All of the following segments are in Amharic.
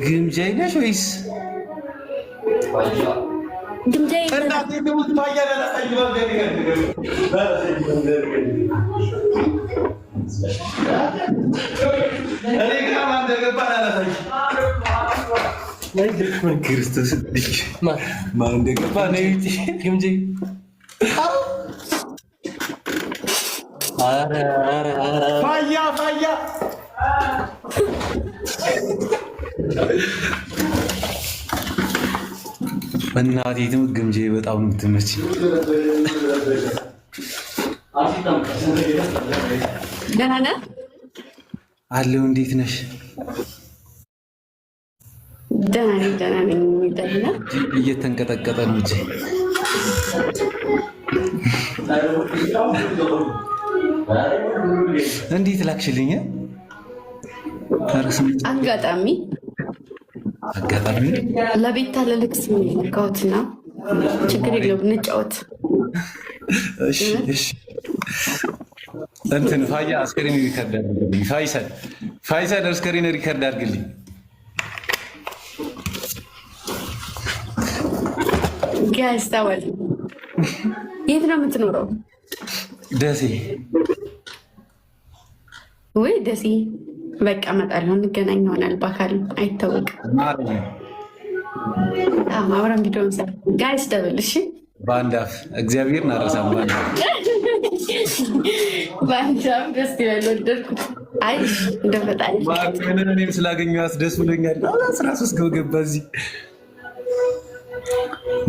ግምጃይ ነሽ ወይስ ግምጃይ? ክርስቶስ ማን እንደገባ ነው ግምጃይ? ፋያ እናቴ ትሙት ግምጃዬ በጣም ነው የምትመችኝ። ደህና ነህ? አለሁ። እንዴት ነሽ? ደህና ነኝ። ደህና እየተንቀጠቀጠ ነው እንጂ እንዴት ላክሽልኝ? አጋጣሚ ለቤታ ለልክስ ልካውትና ችግር የለውም እንጫወት። እንትን ፋያ አስከሬን ሪከርድ አድርግልኝ። ፋይሰል አስከሬን ሪከርድ አድርግልኝ። ጋይስ ታወል የት ነው የምትኖረው? ደሴ። ወይ ደሴ በቃ እመጣለሁ። እንገናኝ ይሆናል በአካል አይታወቅም። አብረን ቪዲዮ እንሰራ ጋይስ። ደብል እሺ። በአንድ አፍ እግዚአብሔር ናረሳም። በአንድ አፍ ደስ ይላል። ወደድኩት። አይ እንደፈጣሪ እኔም ስላገኘኋት ደስ ብሎኛል። 13 ገባ እዚህ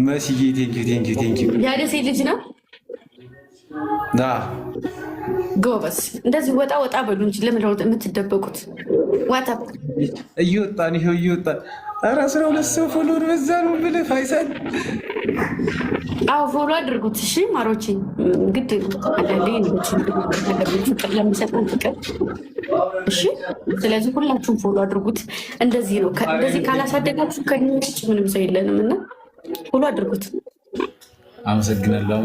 መስዬ። ቴንኪው። የደሴ ልጅ ነው። ጎበስ። እንደዚህ ወጣ በሉ እንጂ ለምን የምትደበቁት? ዋታፕ እየወጣን ይኸው እየወጣን። ኧረ 12 ሰው ፎሎወር በዛ ነው ብለህ ፋይሳል። አዎ ፎሎ አድርጉት እሺ ማሮቼ። ግድ ፍቅር ለሚሰጠን ፍቅር እሺ። ስለዚህ ሁላችሁም ፎሎ አድርጉት። እንደዚህ ነው። እንደዚህ ካላሳደጋችሁ ከእኛ ውጭ ምንም ሰው የለንም እና ፎሎ አድርጉት። አመሰግናለሁ።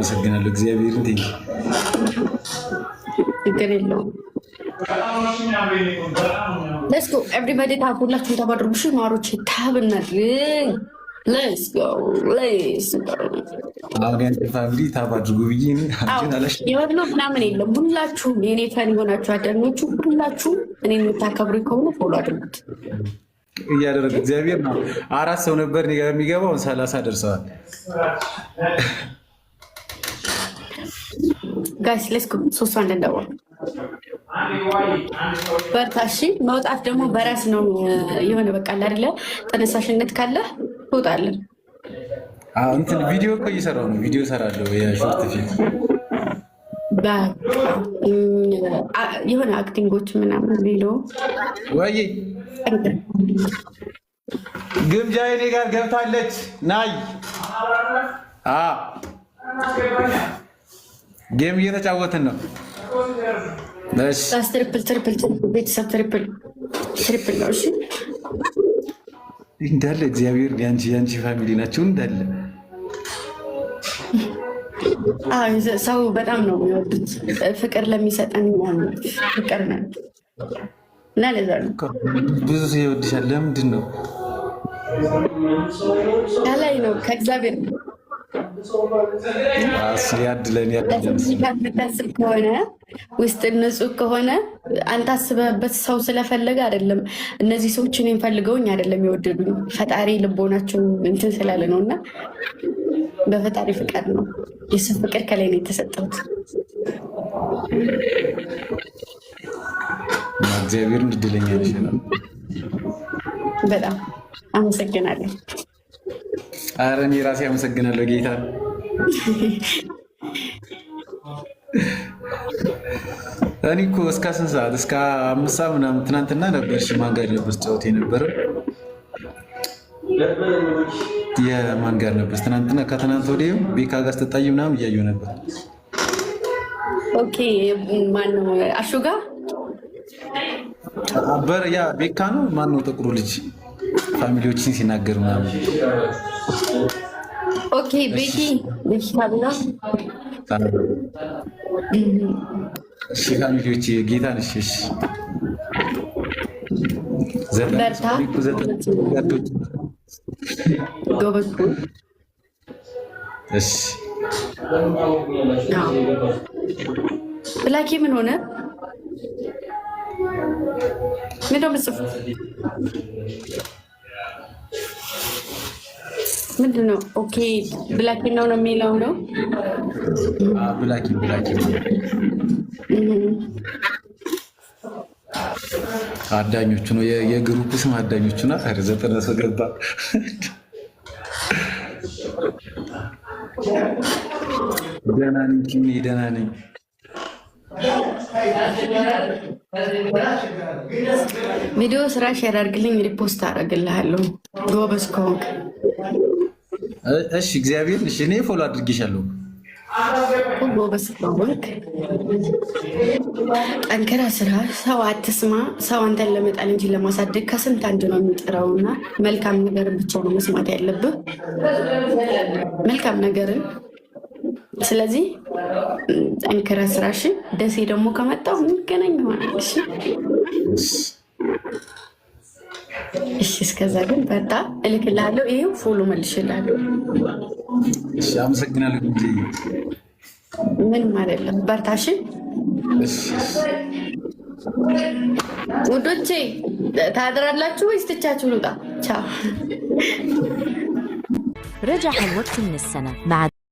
እግዚአብሔርን ቴንኪ። ችግር የለውም። ሌትስ ጎ ኤቭሪባዲ ታብ። ሁላችሁም ታብ አድርጉ እሺ ማሮቼ። ታብ እናድርግ። ሌትስ ጎ። አሁን ያንተ ፋሚሊ ታብ አድርጉ ብዬ የበብሎ ምናምን የለም። ሁላችሁም የኔ ፈን የሆናችሁ አዳኞቹ ሁላችሁም እኔን የምታከብሩ ከሆነ ፎሎ አድርጉት እያደረገ እግዚአብሔር ነው። 4 ሰው ነበር እኔ ጋር የሚገባው 30 ደርሰዋል። ጋይስ ሌትስ ጎ። 3 እንደው በርታሺ። መውጣት ደግሞ በራስ ነው የሆነ በቃ አይደለ? ተነሳሽነት ካለ ትወጣለህ። እንትን ቪዲዮ እኮ እየሰራሁ ነው። ቪዲዮ እሰራለሁ የሾርት ፊልም የሆነ አክቲንጎች ምናምን ሌሎ ወይ ግምጃ እኔ ጋር ገብታለች። ናይ ጌም እየተጫወትን ነው። ትሪፕል ቤተሰብ ትሪፕል ነው። እሺ እንዳለ እግዚአብሔር የአንቺ ፋሚሊ ናቸው እንዳለ። ሰው በጣም ነው የሚወዱት። ፍቅር ለሚሰጠን ፍቅር ነው እና ለዛ ነው ብዙ ሰው ይወድሻል። ለምንድን ነው? ከላይ ነው ከእግዚአብሔር ነው። ያድለን። የምታስብ ከሆነ ውስጥ ንጹህ ከሆነ አንተ አስበህበት ሰው ስለፈለገ አይደለም። እነዚህ ሰዎች እኔን ፈልገውኝ አይደለም የወደዱኝ፣ ፈጣሪ ልቦናቸው እንትን ስላለ ነው። እና በፈጣሪ ፍቃድ ነው። የሱ ፍቅር ከላይ ነው የተሰጠሁት። እግዚአብሔር እንድለኛ ይችላል። በጣም አመሰግናለሁ። ኧረ እኔ ራሴ አመሰግናለሁ ጌታ። እኔ እኮ እስከ 10 ሰዓት እስከ 5 ሰዓት ምናምን ትናንትና ነበር ማን ጋር ነበር ጫወት የነበረው? የማን ጋር ነበር ትናንትና? ከትናንት ወዲያ ቤካ ጋር ስትጣይ ምናምን እያየሁ ነበር። ኦኬ ማነው? አሹ ጋር አበር ያ ቤካ ነው። ማነው ጥቁሩ ልጅ ፋሚሊዎችን ሲናገር ምናምን? ኦኬ ቤኪ ታብላ። እሺ ፋሚሊዎች ጌታ ነሽ። እሺ በርታ ጎበዝ። እሺ ብላኪ ምን ሆነ? ምንድነው ምጽፍ? ምንድነው? ኦኬ ብላኪ ነው የሚለው ነው። ብላኪ አዳኞቹ ነው የግሩፕ ስም አዳኞቹ ናት። ዘጠና ሰው ገባ። ደህና ነኝ ኪኒ፣ ደህና ነኝ። ቪዲዮ ስራ ሼር አድርግልኝ፣ ሪፖስት አደርግልሃለሁ ጎበዝ ከሆንክ። እሺ እግዚአብሔር። እሺ እኔ ፎሎ አድርጌሻለሁ። ጎበዝ ከሆንክ ጠንክራ ስራ። ሰው አትስማ። ሰው አንተን ለመጣል እንጂ ለማሳደግ ከስንት አንድ ነው የሚጥረውና መልካም ነገርን ብቻ ነው መስማት ያለብህ፣ መልካም ነገርን። ስለዚህ ጠንክራ ስራ። እሺ ደሴ ደግሞ ከመጣሁ እንገናኝ ይሆናል። እሺ እሺ። እስከዛ ግን በርታ፣ እልክልሃለሁ። ይሄው ፎሎ መልሽልሃለሁ። እሺ አመሰግናለሁ። ምንም አይደለም። በርታ። እሺ ውዶቼ፣ ታድራላችሁ ወይስ ትቻችሁ ልውጣ? ቻው። رجع الوقت من السنة مع